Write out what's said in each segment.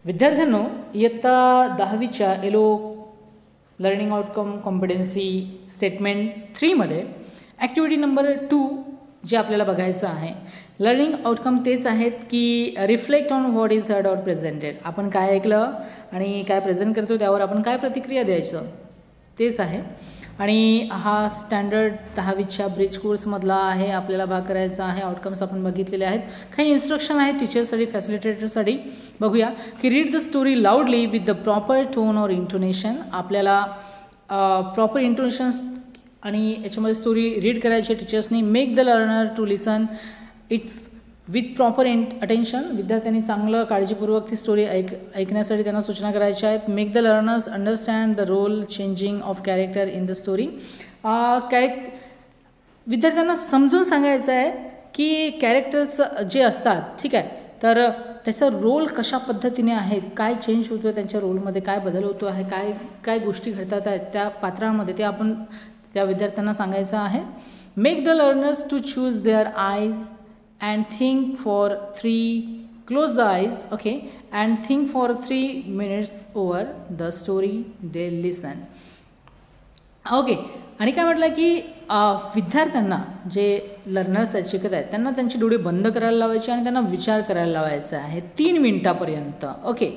विद्यार्थ्यांनो, इयत्ता 10वीच्या एलो लर्निंग आउटकम कॉम्पिटन्सी स्टेटमेंट 3 मध्ये ॲक्टिव्हिटी नंबर 2 जे आपल्याला बघायचं आहे. लर्निंग आउटकम तेच आहेत की reflect on what is heard or presented. आपण काय ऐकलं आणि काय प्रेझेंट करतो त्यावर आपण काय प्रतिक्रिया द्यायचं तेच आहे. आणि हा स्टँडर्ड 10वीच्या ब्रिज कोर्समधला आहे. आपल्याला भाग करायचा आहे. आउटकम्स आपण बघितलेले आहेत. काही इन्स्ट्रक्शन आहेत टीचरसाठी, फॅसिलिटेटरसाठी. बघूया की read the story loudly with the proper tone or intonation. आपल्याला प्रॉपर इंटोनेशन्स आणि याच्यामध्ये स्टोरी रीड करायची टीचर्सनी. Make the learner to listen it with proper attention. विद्यार्थ्यांनी चांगलं काळजीपूर्वक ती स्टोरी ऐकण्यासाठी त्यांना सूचना करायच्या आहेत. Make the learners understand the role changing of character in the story. विद्यार्थ्यांना समजून सांगायचं आहे की कॅरेक्टर्स जे असतात, ठीक आहे, तर त्याचा रोल कशा पद्धतीने आहेत, काय चेंज होतो आहे त्यांच्या रोलमध्ये, काय बदल होतो आहे, काय काय गोष्टी घडतात आहेत त्या पात्रांमध्ये, ते आपण त्या विद्यार्थ्यांना सांगायचं आहे. Make the learners to choose their eyes and think for 3 and think for 3 minutes over the story they listen. Okay. आणि काय म्हटलं की विद्यार्थ्यांना जे लर्नर्स आहेत, शिकत आहेत, त्यांना त्यांचे डोळे बंद करायला लावायचे आणि त्यांना विचार करायला लावायचा आहे 3 मिनिटापर्यंत. ओके.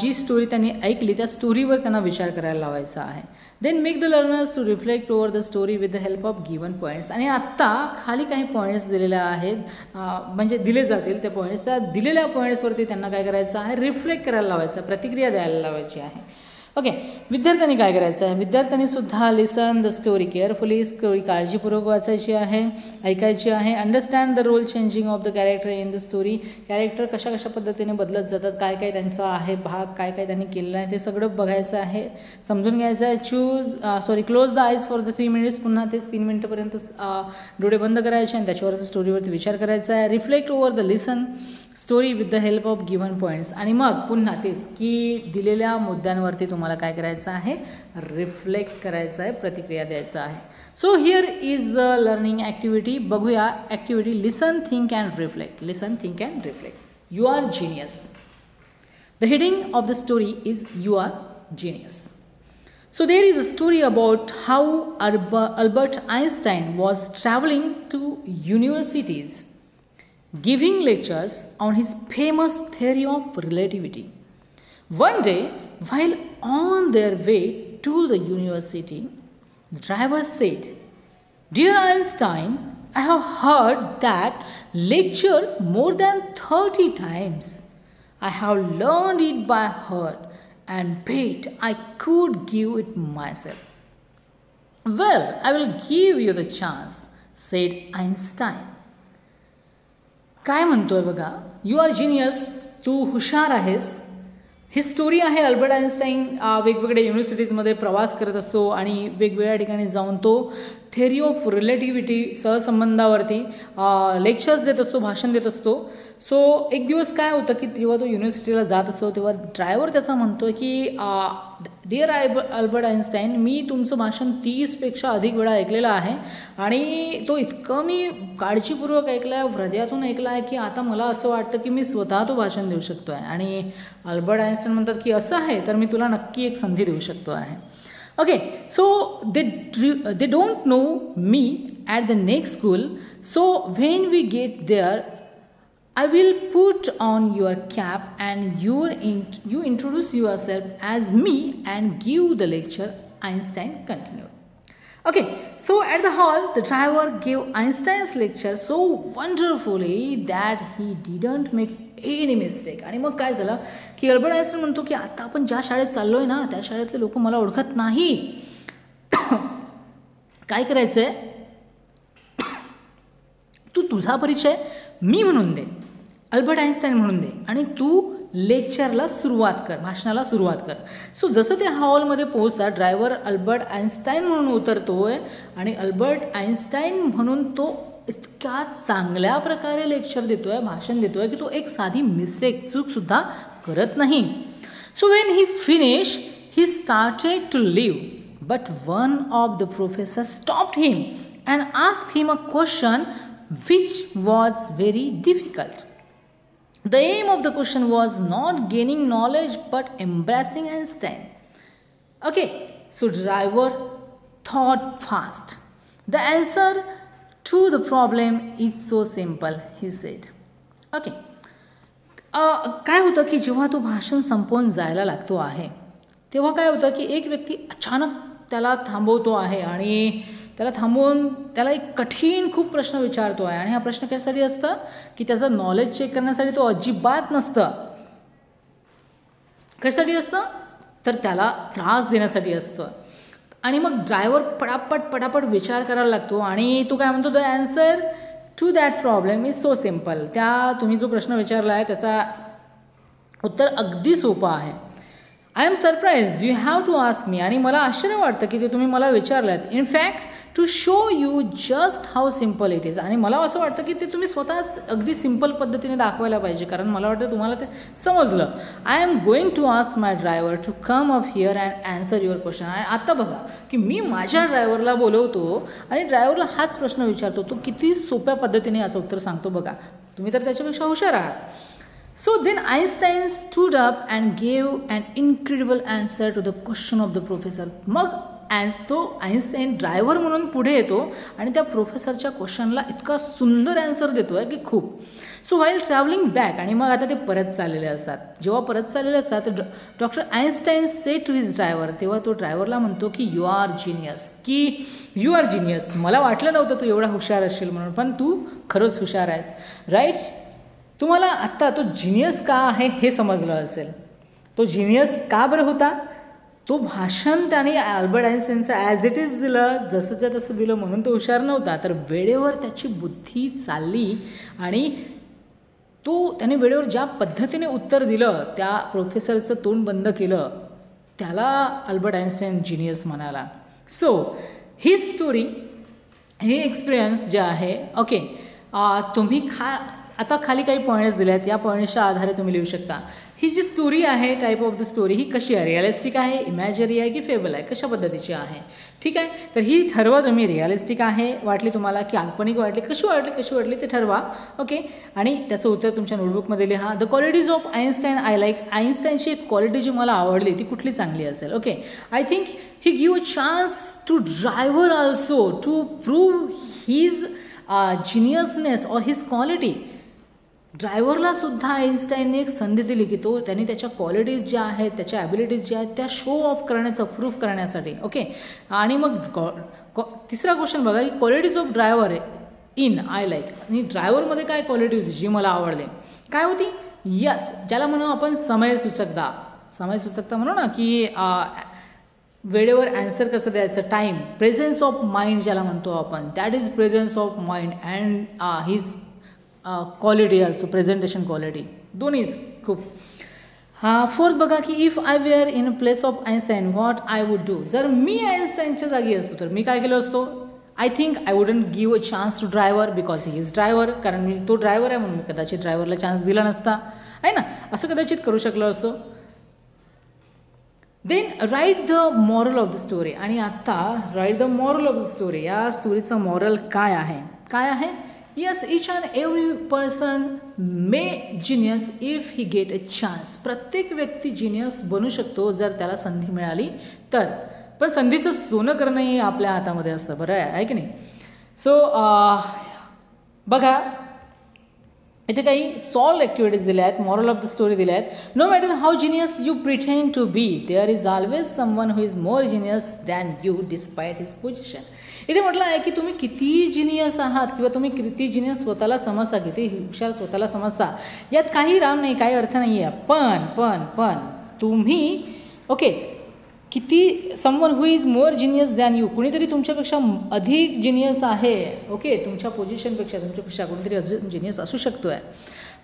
जी स्टोरी त्यांनी ऐकली त्या स्टोरीवर त्यांना विचार करायला लावायचा आहे. Then make the learners to reflect over the story with the help of given points. आणि आत्ता खाली काही पॉईंट्स दिलेल्या आहेत, म्हणजे दिले जातील ते पॉईंट्स. त्या दिलेल्या पॉईंट्सवरती त्यांना काय करायचं आहे, रिफ्लेक्ट करायला लावायचं, प्रतिक्रिया द्यायला लावायची आहे. ओके. विद्यार्थ्यांनी काय करायचं आहे, विद्यार्थ्यांनी सुद्धा listen the story carefully. Story काळजीपूर्वक वाचायची आहे, ऐकायची आहे. Understand the role changing of the character in the story. Character कशा कशा पद्धतीने बदलत जातात, काय काय त्यांचा आहे भाग, काय काय त्यांनी केलेलं आहे ते सगळं बघायचं आहे, समजून घ्यायचं आहे. Close the eyes for the 3 minutes. पुन्हा तेच 3 मिनिटपर्यंत डोळे बंद करायचे आणि त्याच्यावर स्टोरीवरती विचार करायचा आहे. Reflect over the listen story with the help of given points. आणि मग पुन्हा तेच की दिलेल्या मुद्द्यांवरती तुम्हाला काय करायचं आहे, रिफ्लेक्ट करायचं आहे, प्रतिक्रिया द्यायचं आहे. So here is the learning activity. बघूया activity. Listen, think and reflect. Listen, think and reflect. You are genius. The heading of the story is you are genius. So there is a story about how Albert Einstein was traveling to universities giving lectures on his famous theory of relativity. One day, while on their way to the university, the driver said, "Dear Einstein, I have heard that lecture more than 30 times. I have learned it by heart and bet I could give it myself." "Well, I will give you the chance," said Einstein. काय म्हणतोय बघा, you are genius, तू हुशार आहेस. ही story आहे. Albert Einstein वेगवेगळ्या युनिव्हर्सिटीजमध्ये प्रवास करत असतो आणि वेगवेगळ्या ठिकाणी जाऊन तो थेअरी ऑफ रिलेटिव्हिटी, सहसंबंधावरती लेक्चर्स देत असतो, भाषण देत असतो. सो एक दिवस काय होतं की जेव्हा तो युनिव्हर्सिटीला जात असतो तेव्हा ड्रायव्हर त्याचा म्हणतो की डिअर अल्बर्ट आइन्स्टाईन, मी तुमचं भाषण 30पेक्षा अधिक वेळा ऐकलेलं आहे आणि तो इतकं मी काळजीपूर्वक ऐकला आहे, हृदयातून ऐकला आहे की आता मला असं वाटतं की मी स्वतः तो भाषण देऊ शकतो आहे. आणि अल्बर्ट आइन्स्टाईन म्हणतात की असं आहे तर मी तुला नक्की एक संधी देऊ शकतो आहे. Okay, so they don't know me at the next school. So when we get there, I will put on your cap and you introduce yourself as me and give the lecture. Einstein continued. Okay, so at the hall, the driver gave Einstein's lecture so wonderfully that he didn't make any mistake. आणि मग काय झालं की Albert Einstein म्हणतो की आता आपण ज्या शाळेत चाललोय ना त्या शाळेतले लोक मला ओळखत नाही. काय करायचंय, तू तुझा परिचय मी म्हणून दे, अल्बर्ट आइन्स्टाईन म्हणून दे आणि तू लेक्चरला सुरुवात कर, भाषणाला सुरुवात कर. सो जसं ते हॉलमध्ये पोहोचतात, ड्रायव्हर अल्बर्ट आइन्स्टाईन म्हणून उतरतोय आणि अल्बर्ट आइन्स्टाईन म्हणून तो इतक्या चांगल्या प्रकारे लेक्चर देतोय, भाषण देतोय की तो एक साधी मिस्टेक, चूकसुद्धा करत नाही. So when he finish he started to leave, but one of the professor stopped him and asked him a question which was very difficult. The aim of the question was not gaining knowledge but embracing Einstein. Okay, so driver thought fast. The answer to the problem is so simple, he said. Okay. काय होतं की जेव्हा तो भाषण संपवून जायला लागतो आहे तेव्हा काय होतं की एक व्यक्ती अचानक त्याला थांबवतो आहे आणि त्याला थांबवून त्याला एक कठीण खूप प्रश्न विचारतो आहे आणि हा प्रश्न कशासाठी असतं की त्याचं नॉलेज चेक करण्यासाठी तो अजिबात नसतं. कशासाठी असतं तर त्याला त्रास देण्यासाठी असतं. आणि मग ड्रायव्हर पटापट विचार करायला लागतो आणि तो काय म्हणतो, the answer to that problem is so simple. तुम्ही जो प्रश्न विचारला आहे त्याचा उत्तर अगदी सोपं आहे. I am surprise you have to ask me. आणि मला आश्चर्य वाटतं की ते तुम्ही मला विचारलं. In fact to show you just how simple it is. आणि मला असं वाटतं की ते तुम्ही स्वतःच अगदी सिम्पल पद्धतीने दाखवायला पाहिजे, कारण मला वाटतं तुम्हाला ते समजलं. I am going to ask my driver to come up here and answer your question. आणि आता बघा की मी माझ्या ड्रायव्हरला बोलवतो आणि ड्रायव्हरला हाच प्रश्न विचारतो. तो किती सोप्या पद्धतीने याचं उत्तर सांगतो बघा. तुम्ही तर त्याच्यापेक्षा हुशार आहात. So then Einstein stood up and gave an incredible answer to the question of the professor. मग तो आइन्स्टाईन ड्रायव्हर म्हणून पुढे येतो आणि त्या प्रोफेसरच्या क्वेश्चनला इतका सुंदर ॲन्सर देतो आहे की खूप. So while travelling back. आणि मग आता ते परत चाललेले असतात. जेव्हा परत चाललेले असतात तर doctor Einstein say to his driver. तेव्हा तो ड्रायव्हरला म्हणतो की यू आर जिनियस. की यू आर जिनियस. मला वाटलं नव्हतं तू एवढा हुशार असशील म्हणून, पण तू खरंच हुशार आहेस. राईट. तुम्हाला आत्ता तो जिनियस का आहे हे समजलं असेल. तो जिनियस का बरं होता. तो भाषण त्याने अल्बर्ट आइन्स्टाईनचं ॲज इट इज दिलं, जसंच्या तसं दिलं म्हणून तो हुशार नव्हता, तर वेळेवर त्याची बुद्धी चालली आणि त्याने वेळेवर ज्या पद्धतीने उत्तर दिलं, त्या प्रोफेसरचं तोंड बंद केलं, त्याला अल्बर्ट आइन्स्टाईन जिनियस म्हणाला. सो ही स्टोरी, हे एक्सपिरियन्स जे आहे, ओके, तुम्ही आता खाली काही पॉईंट्स दिले आहेत. या पॉईंट्सच्या आधारे तुम्ही लिहू शकता. ही जी स्टोरी आहे, टाईप ऑफ द स्टोरी, ही कशी आहे, रिअलिस्टिक आहे, इमॅजरी आहे की फेबल आहे, कशा पद्धतीची आहे. ठीक आहे. तर ही ठरवा तुम्ही. रिअलिस्टिक आहे वाटली तुम्हाला, काल्पनिक वाटली, कशी वाटली ते ठरवा. ओके. आणि त्याचं उत्तर तुमच्या नोटबुकमध्ये लिहा. The qualities of Einstein I like. आइन्स्टाईनची एक क्वालिटी जी मला आवडली ती कुठली चांगली असेल. Okay. I think he give a chance to driver also to prove his geniusness or his quality. ड्रायव्हरला सुद्धा आइन्स्टाईनने एक संधी दिली की त्यांनी त्याच्या क्वालिटीज ज्या आहेत, त्याच्या ॲबिलिटीज ज्या आहेत त्या शो ऑफ करण्याचा, प्रूफ करण्यासाठी. ओके. आणि मग तिसरा क्वेश्चन बघा की qualities of driver in I like. आणि ड्रायव्हरमध्ये काय क्वालिटी होती जी मला आवडली, काय होती. यस, ज्याला म्हणू आपण समयसूचकता म्हणू ना, की वेळेवर ॲन्सर कसं द्यायचं, टाईम, प्रेझेन्स ऑफ माइंड ज्याला म्हणतो आपण, that is presence of mind and his quality also, presentation quality, दोन्हीच खूप. फोर्थ बघा की if I were in place of Einstein what I would do. जर मी आइन्स्टाईनच्या जागी असतो तर मी काय केलं असतो. I think I wouldn't give a chance to driver because he is driver. कारण तो ड्रायव्हर आहे म्हणून मी कदाचित ड्रायव्हरला चान्स दिला नसता, आहे ना, असं कदाचित करू शकलो असतो. Then write the moral of the story. आणि आत्ता write the moral of the story. या स्टोरीचं मॉरल काय आहे. Yes, each and every person may genius if he get a chance. प्रत्येक व्यक्ती जिनियस बनू शकतो जर त्याला संधी मिळाली तर. पण संधीचं सोनं करणं हे आपल्या हातामध्ये असतं, बरं आहे की नाही. सो बघा इथे काही सॉल्व ॲक्टिव्हिटीज दिल्या आहेत, मॉरल ऑफ द स्टोरी दिल्या आहेत. No matter how genius you pretend to be, there is always someone who is more genius than you despite his position. इथे म्हटलं आहे की तुम्ही किती जिनियस आहात किंवा तुम्ही किती जिनियस स्वतःला समजता, किती हुशार स्वतःला समजता, यात काही राम नाही, काही अर्थ नाही आहे. पण तुम्ही ओके किती someone who is more genius than you, कुणीतरी तुमच्यापेक्षा अधिक जिनियस आहे. ओके. तुमच्या तुमच्यापेक्षा कोणीतरी अजून जिनियस असू शकतो आहे.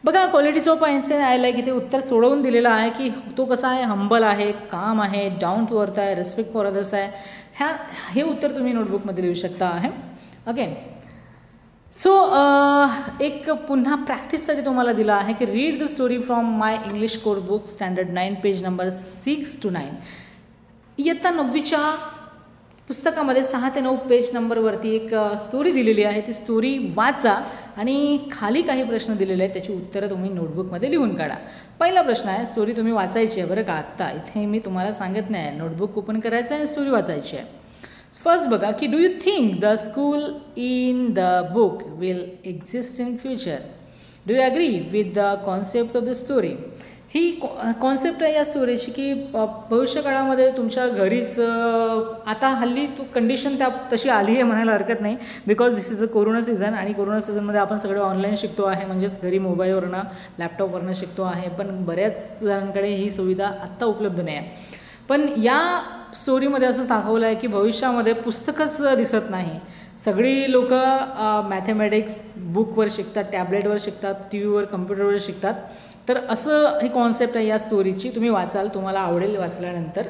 बघा qualities of Einstein I like. इथे उत्तर सोडवून दिलेलं आहे की तो कसा आहे, हंबल आहे, काम आहे, डाऊन टू अर्थ आहे, रिस्पेक्ट फॉर अदर्स आहे. हे उत्तर तुम्ही नोटबुकमध्ये लिहू शकता आहे. ओके. सो एक पुन्हा प्रॅक्टिससाठी तुम्हाला दिला आहे की read the story from my English core book standard 9 page number 6 to 9. इयत्ता 9वीच्या पुस्तकामध्ये 6 ते 9 पेज नंबरवरती एक स्टोरी दिलेली आहे. ती स्टोरी वाचा आणि खाली काही प्रश्न दिलेले आहेत, त्याची उत्तरं तुम्ही नोटबुकमध्ये लिहून काढा. पहिला प्रश्न आहे, स्टोरी तुम्ही वाचायची आहे बरं का. आत्ता इथे मी तुम्हाला सांगत नाही, नोटबुक ओपन करायचं आहे आणि स्टोरी वाचायची आहे. फर्स्ट बघा की do you think the school in the book will exist in future. Do you agree with the concept of the story. ही कॉन्सेप्ट आहे या स्टोरीची की भविष्यकाळामध्ये तुमच्या घरीच आता हल्ली कंडिशन तशी आली आहे म्हणायला हरकत नाही, because this is a corona season आणि कोरोना सीझनमध्ये आपण सगळं ऑनलाईन शिकतो आहे, म्हणजेच घरी मोबाईलवरनं लॅपटॉपवरनं शिकतो आहे. पण बऱ्याच जणांकडे ही सुविधा आत्ता उपलब्ध नाही आहे. पण या स्टोरीमध्ये असं दाखवलं आहे की भविष्यामध्ये पुस्तकच दिसत नाही, सगळी लोक मॅथमॅटिक्स बुकवर शिकतात, टॅबलेटवर शिकतात, टी व्हीवर कम्प्युटरवर शिकतात. तर असं ही कॉन्सेप्ट आहे या स्टोरीची. तुम्ही वाचाल, तुम्हाला आवडेल वाचल्यानंतर,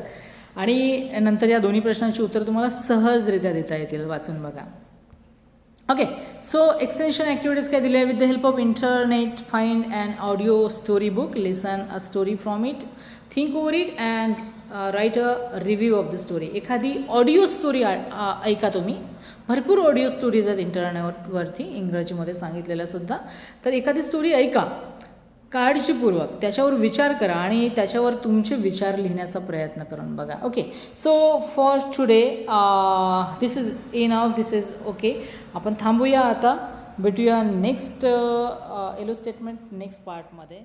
आणि नंतर या दोन्ही प्रश्नांची उत्तर तुम्हाला सहजरित्या देता येतील. वाचून बघा. ओके, सो एक्सटेन्शन ॲक्टिव्हिटीज काय दिल्या. With the help of internet find and audio story book, listen a story from it, think over it and write a review of the story. एखादी ऑडिओ स्टोरी ऐका तुम्ही. भरपूर audio stories आहेत इंटरनेटवरती, इंग्रजीमध्ये सांगितलेल्या सुद्धा. तर एखादी स्टोरी ऐका काळजीपूर्वक, त्याच्यावर विचार करा आणि त्याच्यावर तुमचे विचार लिहिण्याचा प्रयत्न करून बघा. Okay, so for today this is enough, this is okay. आपण थांबूया आता, भेटूया नेक्स्ट एलो स्टेटमेंट नेक्स्ट पार्टमध्ये.